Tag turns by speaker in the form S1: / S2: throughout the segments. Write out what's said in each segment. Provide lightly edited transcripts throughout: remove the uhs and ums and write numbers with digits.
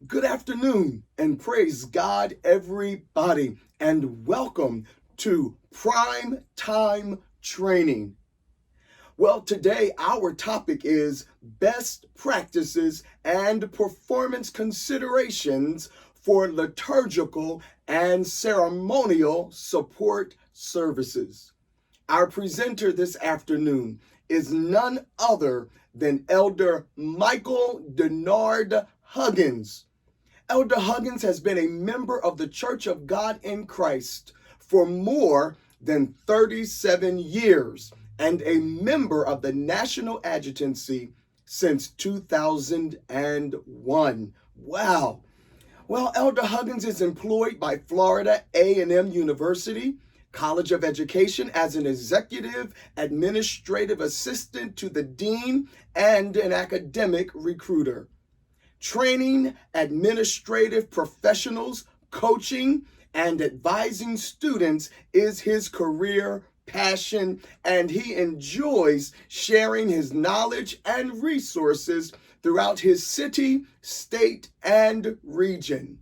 S1: Good afternoon and praise God, everybody, and welcome to Prime Time Training. Well, today our topic is best practices and performance considerations for liturgical and ceremonial support services. Our presenter this afternoon is none other than Elder Michael Denard Huggins. Elder Huggins has been a member of the Church of God in Christ for more than 37 years and a member of the National Adjutancy since 2001. Wow. Well, Elder Huggins is employed by Florida A&M University College of Education as an executive administrative assistant to the dean and an academic recruiter. Training administrative professionals, coaching, and advising students is his career passion, and he enjoys sharing his knowledge and resources throughout his city, state, and region.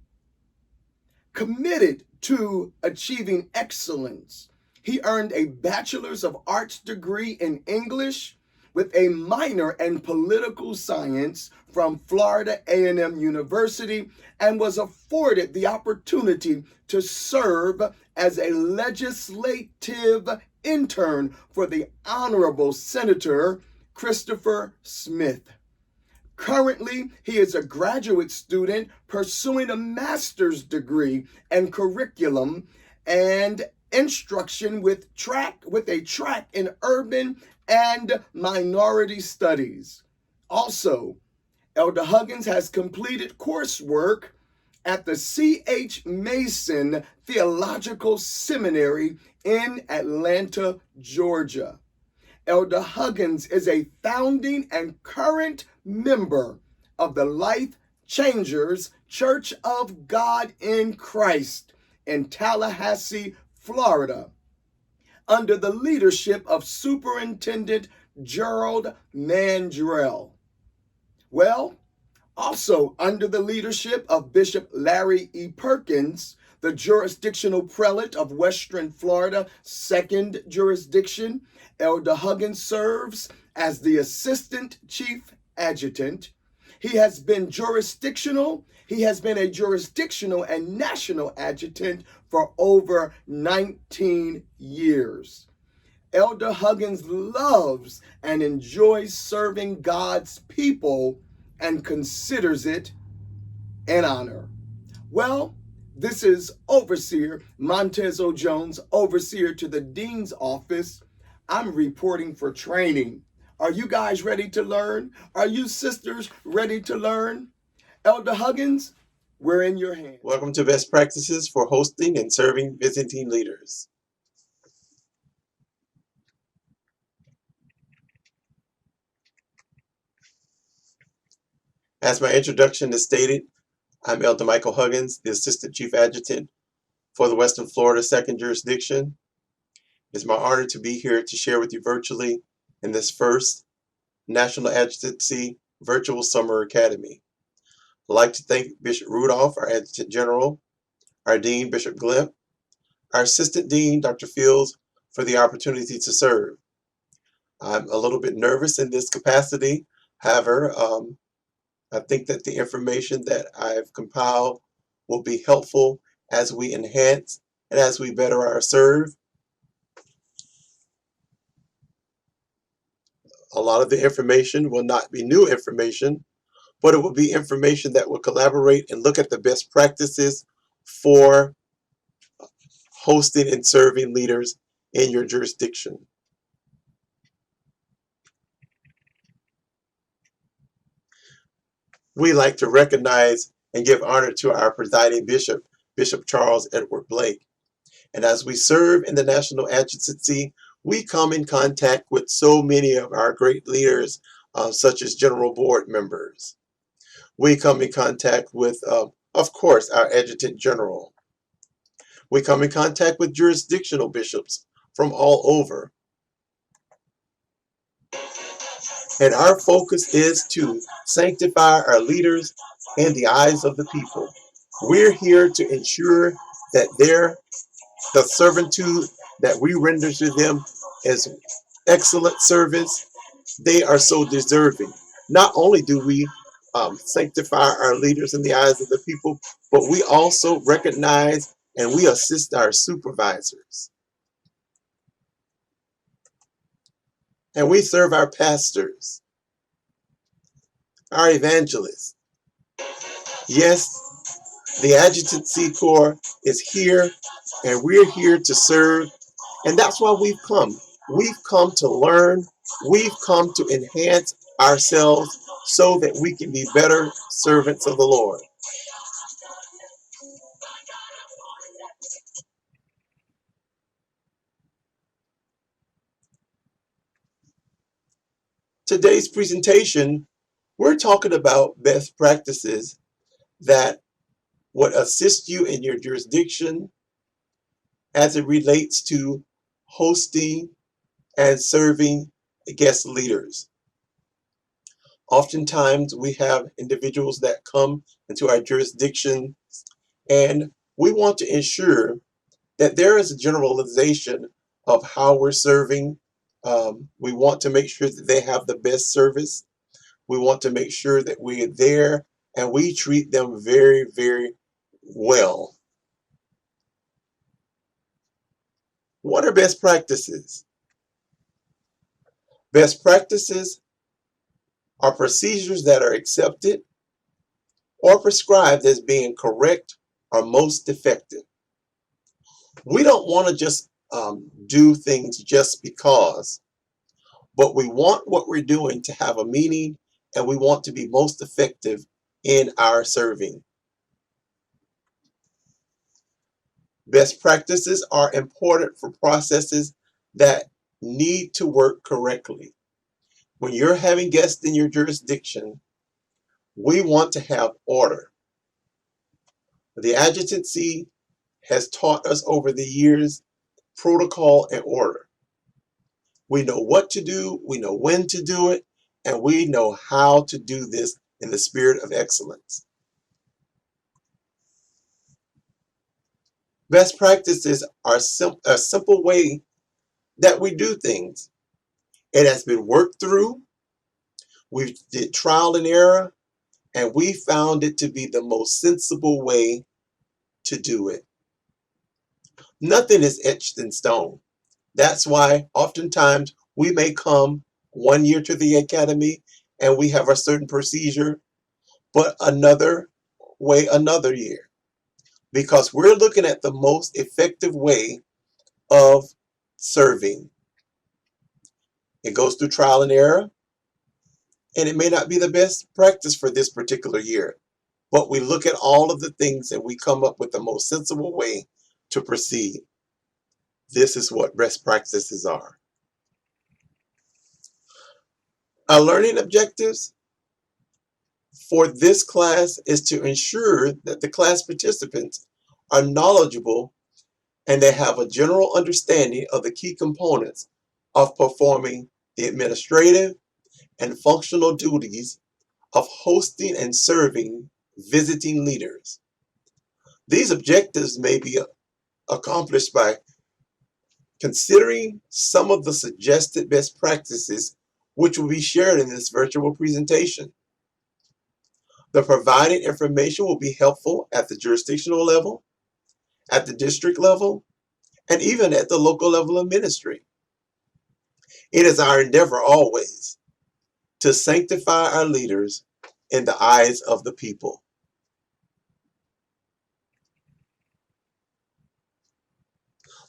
S1: Committed to achieving excellence, he earned a Bachelor's of Arts degree in English with a minor in political science from Florida A&M University and was afforded the opportunity to serve as a legislative intern for the Honorable Senator Christopher Smith. Currently, he is a graduate student pursuing a master's degree in curriculum and instruction with a track in urban and minority studies. Also, Elder Huggins has completed coursework at the C.H. Mason Theological Seminary in Atlanta, Georgia. Elder Huggins is a founding and current member of the Life Changers Church of God in Christ in Tallahassee, Florida, under the leadership of Superintendent Gerald Mandrell. Well, also under the leadership of Bishop Larry E. Perkins, the jurisdictional prelate of Western Florida, 2nd Jurisdiction, Elder Huggins serves as the Assistant Chief Adjutant. He has been a jurisdictional and national adjutant for over 19 years. Elder Huggins loves and enjoys serving God's people and considers it an honor. Well, this is Overseer Montez O. Jones, Overseer to the Dean's Office. I'm reporting for training. Are you guys ready to learn? Are you sisters ready to learn? Elder Huggins, we're in your hands.
S2: Welcome to Best Practices for Hosting and Serving Visiting Leaders. As my introduction is stated, I'm Elder Michael Huggins, the Assistant Chief Adjutant for the Western Florida 2nd Jurisdiction. It's my honor to be here to share with you virtually in this first National Adjutancy Virtual Summer Academy. I'd like to thank Bishop Rudolph, our Adjutant General, our Dean, Bishop Glimp, our Assistant Dean, Dr. Fields, for the opportunity to serve. I'm a little bit nervous in this capacity. However, I think that the information that I've compiled will be helpful as we enhance and as we better our serve. A lot of the information will not be new information, but it will be information that will collaborate and look at the best practices for hosting and serving leaders in your jurisdiction. We like to recognize and give honor to our presiding bishop, Bishop Charles Edward Blake. And as we serve in the National Adjutancy, we come in contact with so many of our great leaders, such as General Board members. We come in contact with, of course, our Adjutant General. We come in contact with jurisdictional bishops from all over. And our focus is to sanctify our leaders in the eyes of the people. We're here to ensure that the servitude that we render to them is excellent service. They are so deserving. Not only do we sanctify our leaders in the eyes of the people, but we also recognize and we assist our supervisors. And we serve our pastors, our evangelists. Yes, the Adjutancy Corps is here, and we're here to serve. And that's why we've come. We've come to learn. We've come to enhance ourselves so that we can be better servants of the Lord. Today's presentation, we're talking about best practices that would assist you in your jurisdiction as it relates to hosting and serving guest leaders. Oftentimes we have individuals that come into our jurisdiction, and we want to ensure that there is a generalization of how we're serving. We want to make sure that they have the best service. We want to make sure that we are there and we treat them very, very well. What are best practices? Best practices are procedures that are accepted or prescribed as being correct or most effective. We don't want to just do things just because, but we want what we're doing to have a meaning, and we want to be most effective in our serving. Best practices are important for processes that need to work correctly. When you're having guests in your jurisdiction, we want to have order. The Adjutancy has taught us over the years protocol and order. We know what to do, we know when to do it, and we know how to do this in the spirit of excellence. Best practices are a simple way that we do things. It has been worked through. We did trial and error, and we found it to be the most sensible way to do it. Nothing is etched in stone. That's why oftentimes we may come one year to the academy and we have a certain procedure, but another way another year, because we're looking at the most effective way of serving. It goes through trial and error, and it may not be the best practice for this particular year, but we look at all of the things and we come up with the most sensible way to proceed. This is what best practices are. Our learning objectives for this class is to ensure that the class participants are knowledgeable and they have a general understanding of the key components of performing the administrative and functional duties of hosting and serving visiting leaders. These objectives may be accomplished by considering some of the suggested best practices which will be shared in this virtual presentation. The provided information will be helpful at the jurisdictional level, at the district level, and even at the local level of ministry. It is our endeavor always to sanctify our leaders in the eyes of the people.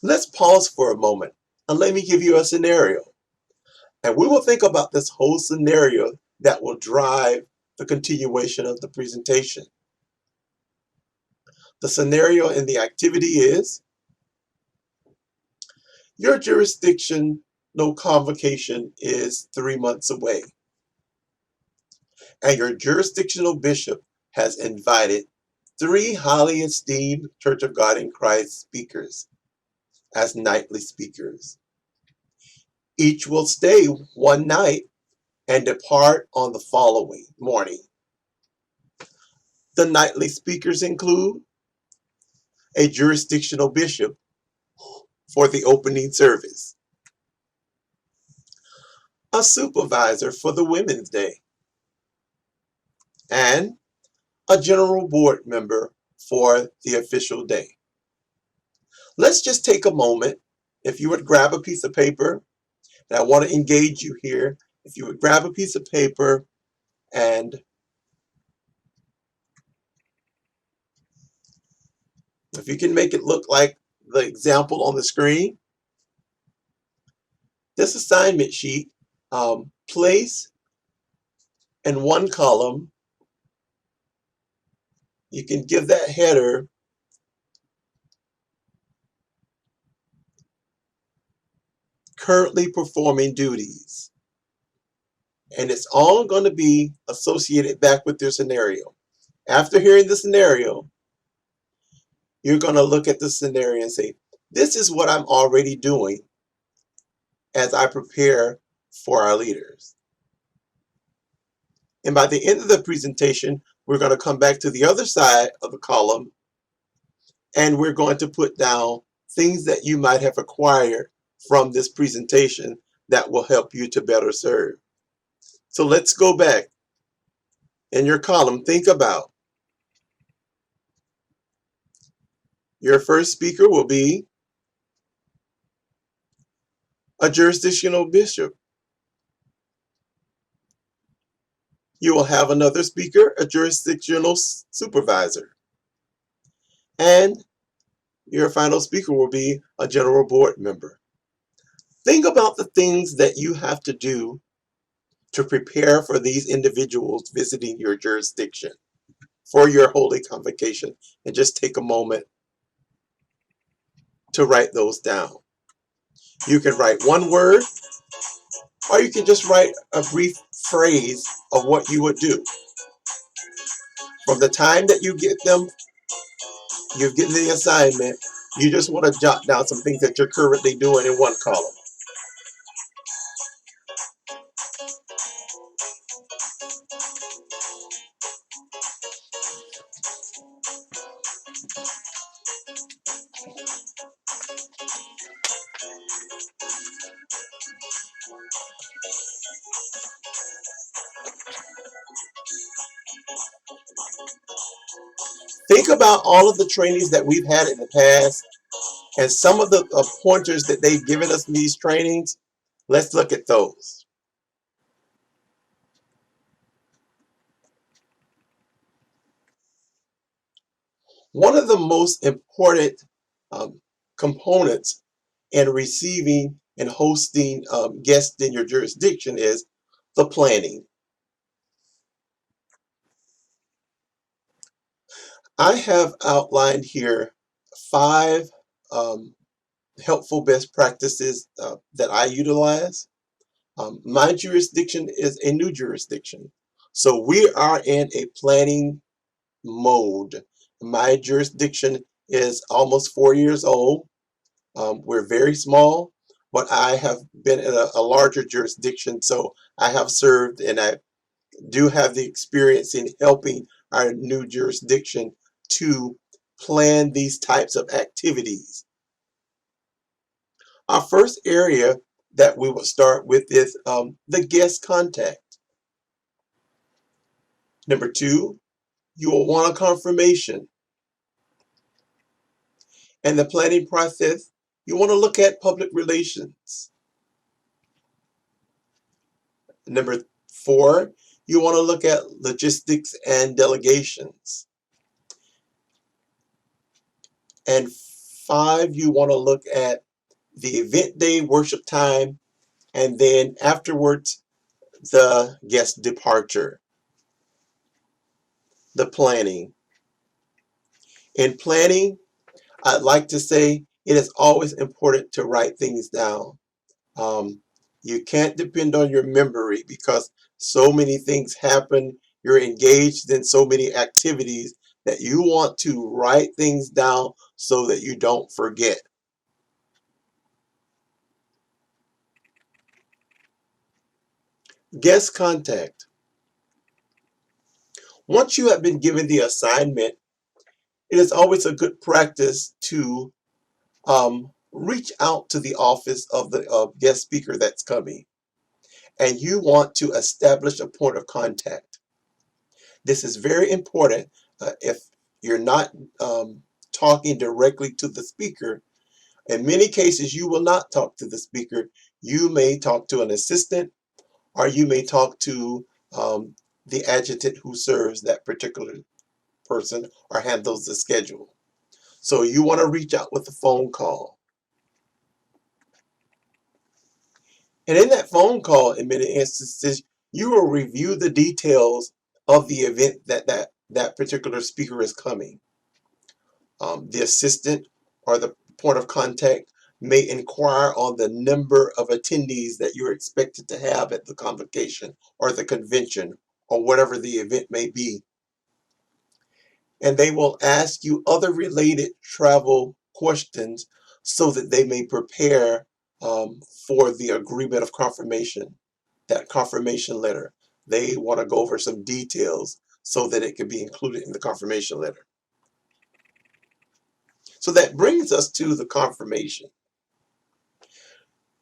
S2: Let's pause for a moment and let me give you a scenario. And we will think about this whole scenario that will drive the continuation of the presentation. The scenario in the activity is your jurisdiction, no convocation is 3 months away. And your jurisdictional bishop has invited 3 highly esteemed Church of God in Christ speakers as nightly speakers. Each will stay one night and depart on the following morning. The nightly speakers include a jurisdictional bishop for the opening service, a supervisor for the Women's Day, and a general board member for the official day. Let's just take a moment. If you would grab a piece of paper, and I want to engage you here. If you would grab a piece of paper, and if you can make it look like the example on the screen, this assignment sheet, place in one column, you can give that header currently performing duties. And it's all going to be associated back with your scenario. After hearing the scenario, you're going to look at the scenario and say, this is what I'm already doing as I prepare for our leaders. And by the end of the presentation, we're going to come back to the other side of the column, and we're going to put down things that you might have acquired from this presentation that will help you to better serve. So let's go back. In your column, think about your first speaker will be a jurisdictional bishop. You will have another speaker, a jurisdictional supervisor. And your final speaker will be a general board member. Think about the things that you have to do to prepare for these individuals visiting your jurisdiction for your Holy Convocation, and just take a moment to write those down. You can write one word, or you can just write a brief phrase of what you would do. From the time that you get them, you've given the assignment, you just want to jot down some things that you're currently doing in one column. Think about all of the trainings that we've had in the past and some of the pointers that they've given us in these trainings. Let's look at those. One of the most important components in receiving and hosting guests in your jurisdiction is the planning. I have outlined here 5 helpful best practices that I utilize. My jurisdiction is a new jurisdiction, so we are in a planning mode. My jurisdiction is almost 4 years old. We're very small, but I have been in a larger jurisdiction, so I have served and I do have the experience in helping our new jurisdiction to plan these types of activities. Our first area that we will start with is the guest contact. Number 2, you will want a confirmation. And the planning process, you want to look at public relations. Number 4, you want to look at logistics and delegations. And 5, you want to look at the event day, worship time, and then afterwards, the guest departure, the planning. In planning, I'd like to say it is always important to write things down. You can't depend on your memory because so many things happen. You're engaged in so many activities that you want to write things down so that you don't forget. Guest contact. Once you have been given the assignment, it is always a good practice to reach out to the office of the guest speaker that's coming, and you want to establish a point of contact. This is very important. If you're not talking directly to the speaker, in many cases you will not talk to the speaker. You may talk to an assistant, or you may talk to the adjutant who serves that particular person or handles the schedule. So you want to reach out with a phone call. And in that phone call, in many instances, you will review the details of the event that particular speaker is coming. The assistant or the point of contact may inquire on the number of attendees that you're expected to have at the convocation or the convention or whatever the event may be. And they will ask you other related travel questions so that they may prepare for the agreement of confirmation, that confirmation letter. They want to go over some details so that it can be included in the confirmation letter. So that brings us to the confirmation.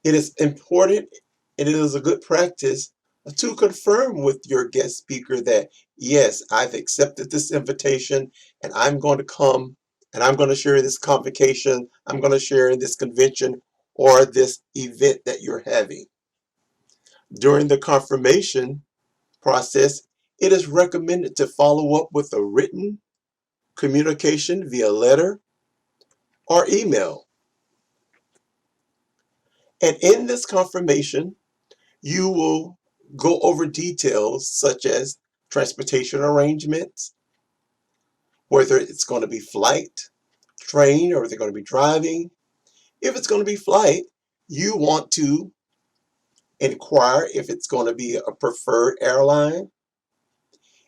S2: It is important and it is a good practice to confirm with your guest speaker that, yes, I've accepted this invitation and I'm going to come and I'm going to share this convocation, I'm going to share in this convention or this event that you're having. During the confirmation process, it is recommended to follow up with a written communication via letter or email. And in this confirmation, you will go over details such as transportation arrangements, whether it's going to be flight, train, or they're going to be driving. If it's going to be flight, you want to inquire if it's going to be a preferred airline,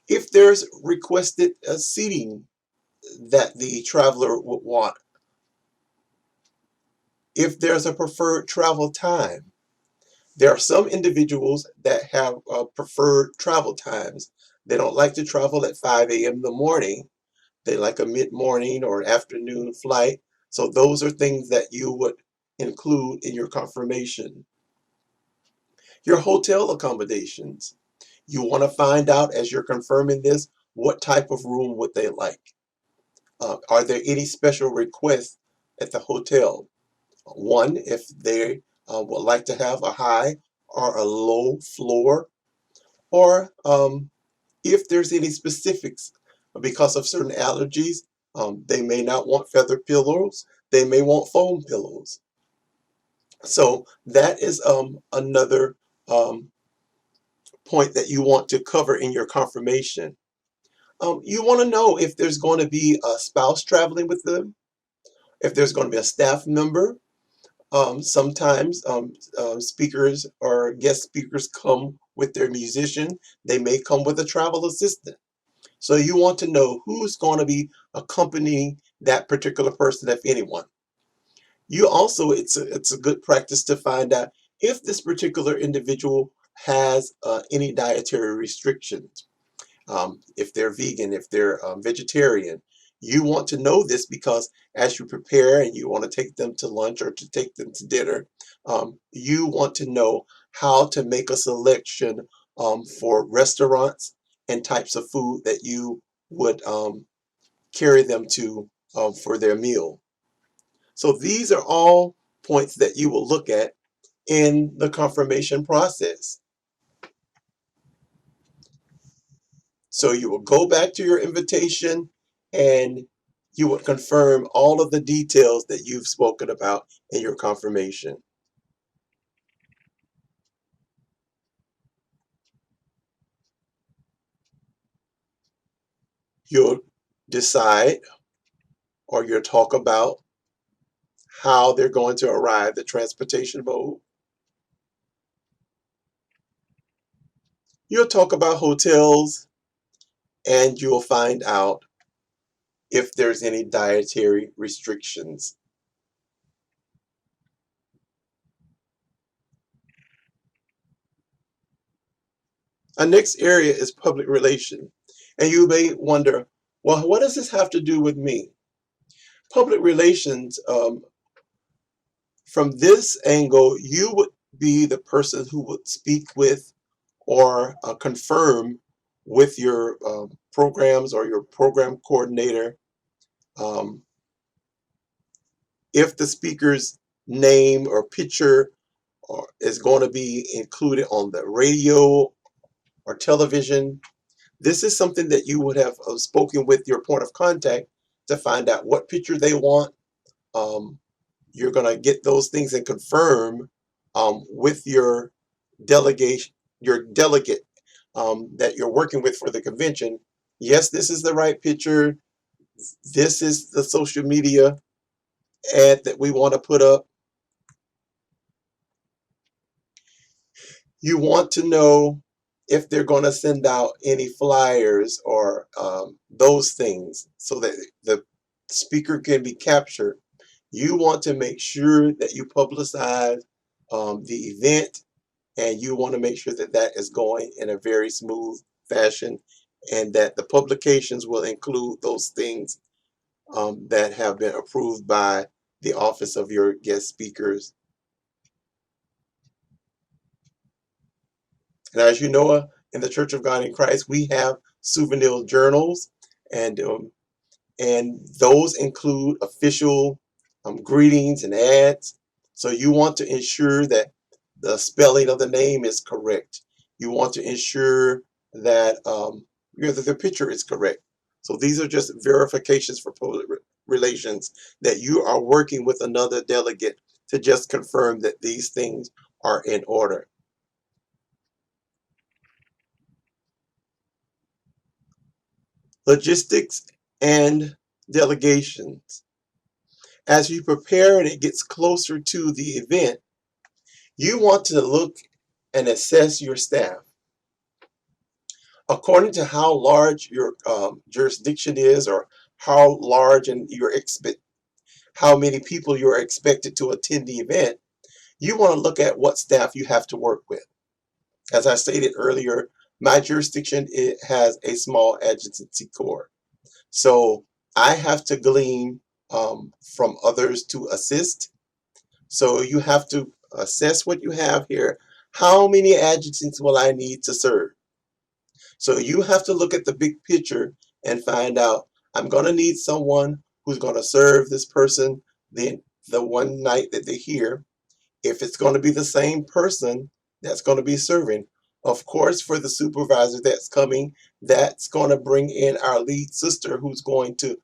S2: if there's requested seating that the traveler would want, if there's a preferred travel time. There are some individuals that have preferred travel times. They don't like to travel at 5 a.m. in the morning. They like a mid-morning or afternoon flight. So those are things that you would include in your confirmation. Your hotel accommodations. You want to find out as you're confirming this, what type of room would they like? Are there any special requests at the hotel? One, if they would like to have a high or a low floor, or if there's any specifics because of certain allergies, they may not want feather pillows, they may want foam pillows. So that is another point that you want to cover in your confirmation. You want to know if there's going to be a spouse traveling with them, if there's going to be a staff member. Sometimes speakers or guest speakers come with their musician. They may come with a travel assistant. So you want to know who's going to be accompanying that particular person, if anyone. You also, it's a good practice to find out if this particular individual has any dietary restrictions. If they're vegan, if they're vegetarian. You want to know this because as you prepare and you want to take them to lunch or to take them to dinner, you want to know how to make a selection for restaurants and types of food that you would carry them to for their meal. So these are all points that you will look at in the confirmation process. So you will go back to your invitation and you will confirm all of the details that you've spoken about in your confirmation. You'll decide or you'll talk about how they're going to arrive, the transportation mode. You'll talk about hotels and you'll find out if there's any dietary restrictions. Our next area is public relation. And you may wonder, well, what does this have to do with me? Public relations, from this angle, you would be the person who would speak with or confirm with your programs or your program coordinator um, if the speaker's name or picture is going to be included on the radio or television. This is something that you would have spoken with your point of contact to find out what picture they want. You're going to get those things and confirm with your delegation, your delegate that you're working with for the convention. Yes, this is the right picture. This is the social media ad that we want to put up. You want to know if they're going to send out any flyers or those things so that the speaker can be captured. You want to make sure that you publicize the event, and you want to make sure that that is going in a very smooth fashion and that the publications will include those things that have been approved by the office of your guest speakers. And as you know, in the Church of God in Christ, we have souvenir journals, and those include official greetings and ads. So you want to ensure that the spelling of the name is correct. You want to ensure that the picture is correct. So these are just verifications for public relations that you are working with another delegate to just confirm that these things are in order. Logistics and delegations. As you prepare and it gets closer to the event, you want to look and assess your staff. According to how large your jurisdiction is, or how large and how many people you're expected to attend the event, you want to look at what staff you have to work with. As I stated earlier, my jurisdiction, it has a small adjutancy corps. So I have to glean from others to assist. So you have to assess what you have here. How many adjutants will I need to serve? So you have to look at the big picture and find out, I'm going to need someone who's going to serve this person the one night that they're here. If it's going to be the same person that's going to be serving, of course, for the supervisor that's coming, that's going to bring in our lead sister who's going to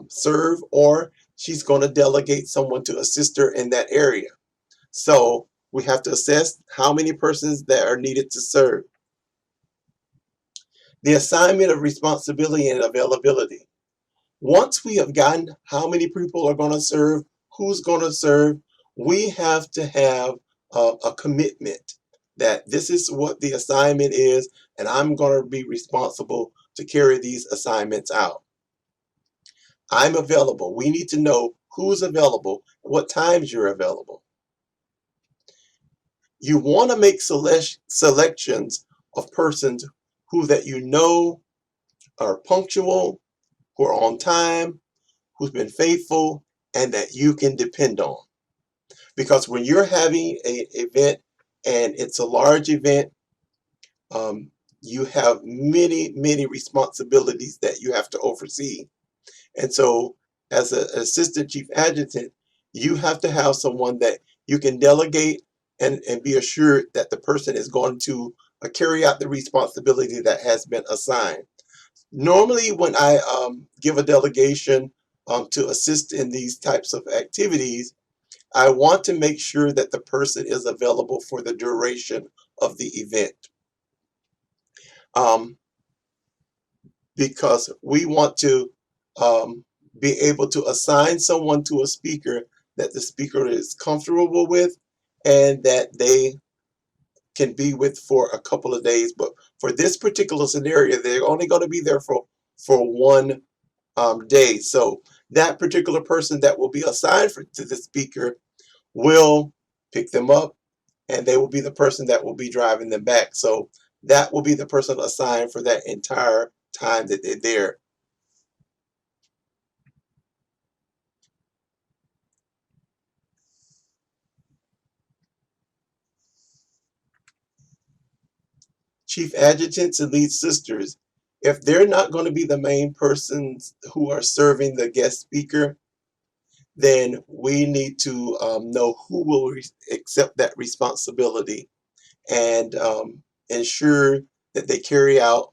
S2: serve, or she's going to delegate someone to assist her in that area. So we have to assess how many persons that are needed to serve. The assignment of responsibility and availability. Once we have gotten how many people are going to serve, who's going to serve, we have to have a commitment that this is what the assignment is, and I'm going to be responsible to carry these assignments out. I'm available. We need to know who's available, what times you're available. You want to make selections of persons who that you know are punctual, who are on time, who's been faithful, and that you can depend on. Because when you're having an event and it's a large event, you have many responsibilities that you have to oversee. And so as an assistant chief adjutant, you have to have someone that you can delegate and be assured that the person is going to carry out the responsibility that has been assigned. Normally, when I give a delegation to assist in these types of activities, I want to make sure that the person is available for the duration of the event. Because we want to be able to assign someone to a speaker that the speaker is comfortable with and that they can be with for a couple of days. But for this particular scenario, they're only going to be there for one day. So that particular person that will be assigned to the speaker will pick them up, and they will be the person that will be driving them back. So that will be the person assigned for that entire time that they're there. Chief adjutants and lead sisters, if they're not going to be the main persons who are serving the guest speaker, then we need to know who will accept that responsibility and ensure that they carry out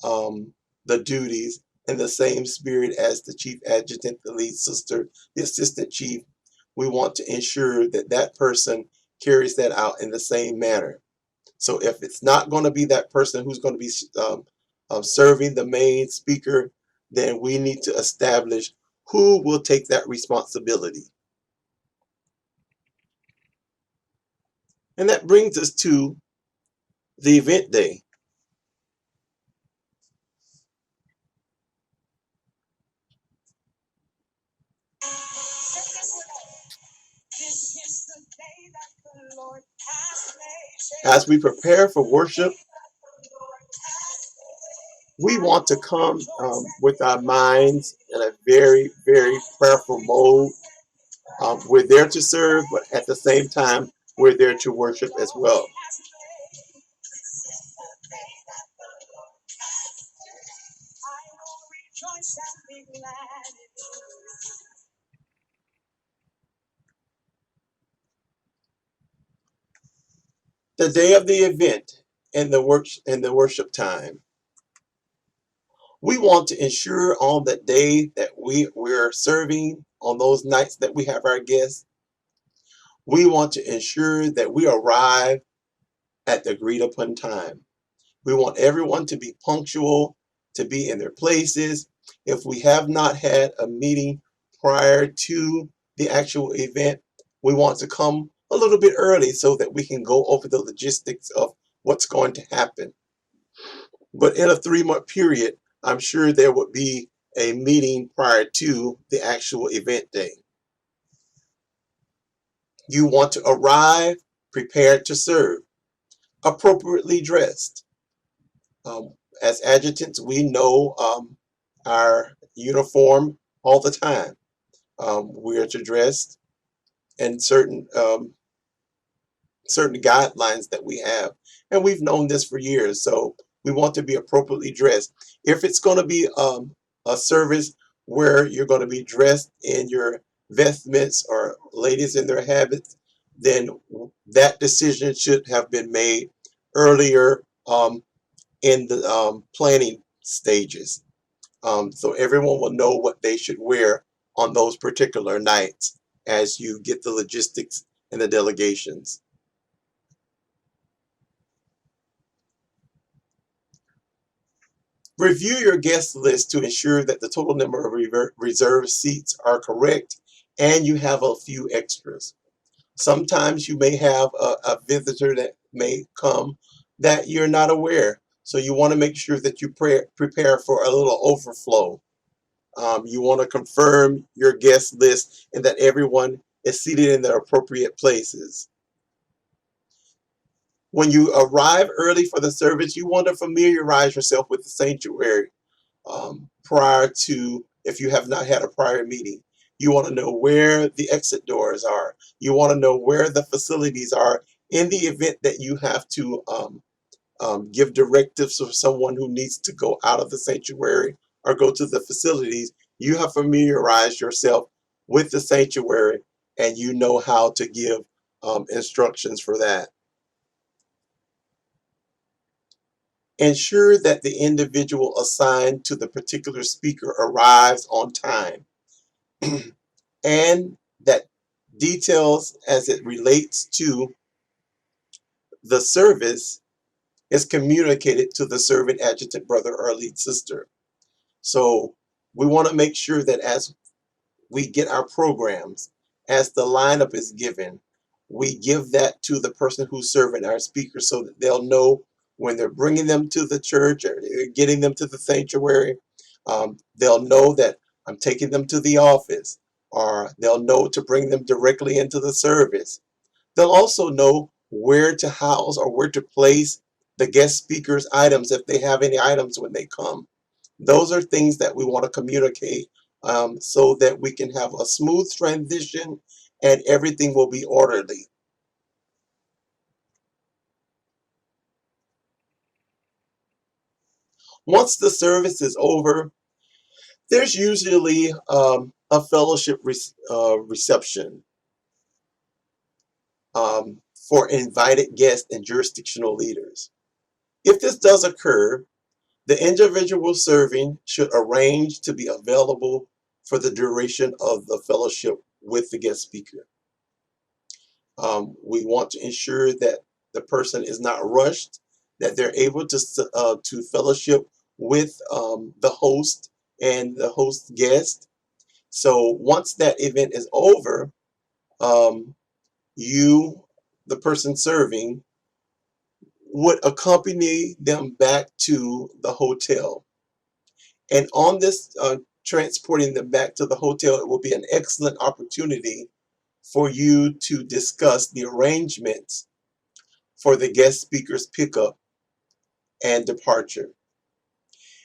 S2: the duties in the same spirit as the chief adjutant, the lead sister, the assistant chief. We want to ensure that that person carries that out in the same manner. So if it's not going to be that person who's going to be serving the main speaker, then we need to establish who will take that responsibility. And that brings us to the event day. As we prepare for worship, we want to come with our minds in a very, very prayerful mode. We're there to serve, but at the same time, we're there to worship as well. The day of the event and the worship time. We want to ensure on that day that we're serving, on those nights that we have our guests, we want to ensure that we arrive at the agreed upon time. We want everyone to be punctual, to be in their places. If we have not had a meeting prior to the actual event, we want to come a little bit early so that we can go over the logistics of what's going to happen. But in a 3-month period, I'm sure there would be a meeting prior to the actual event day. You want to arrive prepared to serve, appropriately dressed. As adjutants, we know our uniform all the time. We are to dress in certain guidelines that we have, and we've known this for years. So we want to be appropriately dressed. If it's going to be a service where you're going to be dressed in your vestments or ladies in their habits, then that decision should have been made earlier in the planning stages. So everyone will know what they should wear on those particular nights as you get the logistics and the delegations. Review your guest list to ensure that the total number of reserved seats are correct and you have a few extras. Sometimes you may have a visitor that may come that you're not aware. So you want to make sure that you prepare for a little overflow. You want to confirm your guest list and that everyone is seated in their appropriate places. When you arrive early for the service, you want to familiarize yourself with the sanctuary prior to, if you have not had a prior meeting. You want to know where the exit doors are. You want to know where the facilities are in the event that you have to give directives for someone who needs to go out of the sanctuary or go to the facilities. You have familiarized yourself with the sanctuary and you know how to give instructions for that. Ensure that the individual assigned to the particular speaker arrives on time and that details as it relates to the service is communicated to the serving adjutant brother or lead sister. So we want to make sure that as we get our programs, as the lineup is given, we give that to the person who's serving our speaker so that they'll know when they're bringing them to the church or getting them to the sanctuary. They'll know that I'm taking them to the office, or they'll know to bring them directly into the service. They'll also know where to house or where to place the guest speakers' items, if they have any items when they come. Those are things that we want to communicate so that we can have a smooth transition and everything will be orderly. Once the service is over, there's usually a fellowship reception for invited guests and jurisdictional leaders. If this does occur, the individual serving should arrange to be available for the duration of the fellowship with the guest speaker. We want to ensure that the person is not rushed, that they're able to fellowship with the host and the host guest. So once that event is over, you, the person serving, would accompany them back to the hotel. And on this transporting them back to the hotel, it will be an excellent opportunity for you to discuss the arrangements for the guest speaker's pickup and departure.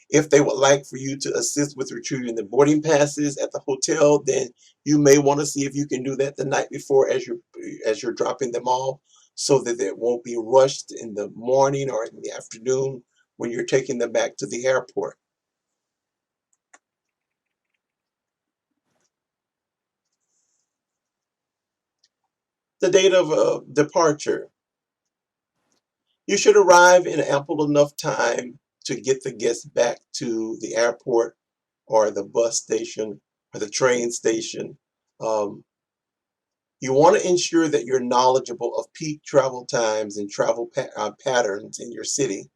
S2: If they would like for you to assist with retrieving the boarding passes at the hotel, then you may want to see if you can do that the night before as you're dropping them off, so that it won't be rushed in the morning or in the afternoon when you're taking them back to the airport. The date of departure. You should arrive in ample enough time to get the guests back to the airport or the bus station or the train station. You want to ensure that you're knowledgeable of peak travel times and travel patterns in your city,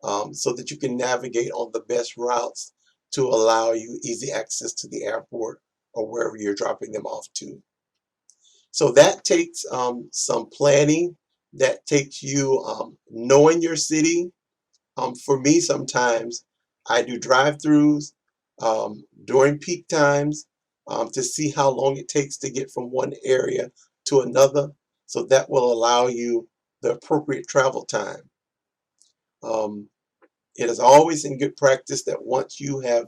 S2: so that you can navigate on the best routes to allow you easy access to the airport or wherever you're dropping them off to. So that takes some planning. That takes you knowing your city. For me, sometimes I do drive-throughs during peak times to see how long it takes to get from one area to another. So that will allow you the appropriate travel time. It is always in good practice that once you have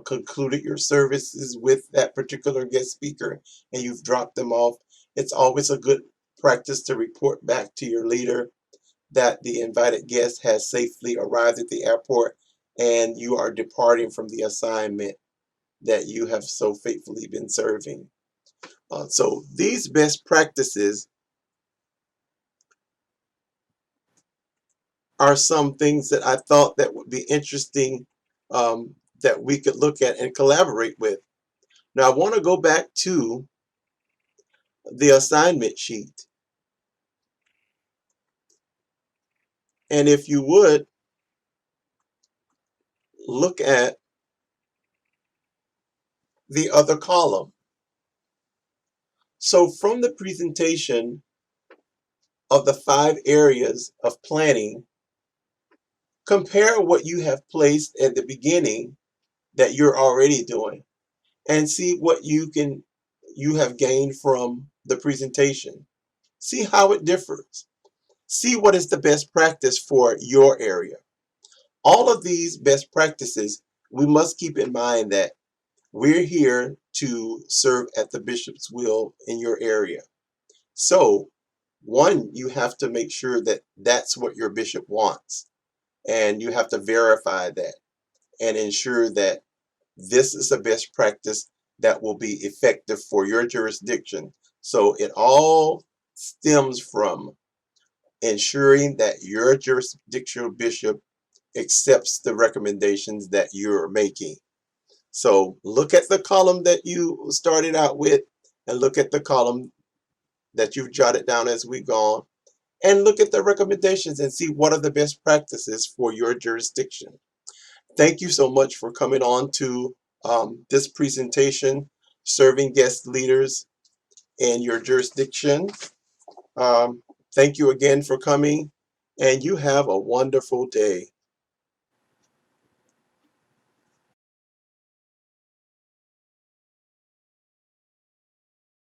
S2: concluded your services with that particular guest speaker and you've dropped them off, it's always a good practice to report back to your leader that the invited guest has safely arrived at the airport and you are departing from the assignment that you have so faithfully been serving. So these best practices are some things that I thought that would be interesting that we could look at and collaborate with. Now I want to go back to the assignment sheet. And if you would, look at the other column. So from the presentation of the 5 areas of planning, compare what you have placed at the beginning that you're already doing and see what you have gained from the presentation. See how it differs. See what is the best practice for your area. All of these best practices, we must keep in mind that we're here to serve at the bishop's will in your area. So, one, you have to make sure that that's what your bishop wants. And you have to verify that and ensure that this is the best practice that will be effective for your jurisdiction. So it all stems from ensuring that your jurisdictional bishop accepts the recommendations that you're making. So look at the column that you started out with and look at the column that you've jotted down as we've gone and look at the recommendations and see what are the best practices for your jurisdiction. Thank you so much for coming on to this presentation, Serving Guest Leaders in Your Jurisdiction. Thank you again for coming, and you have a wonderful day.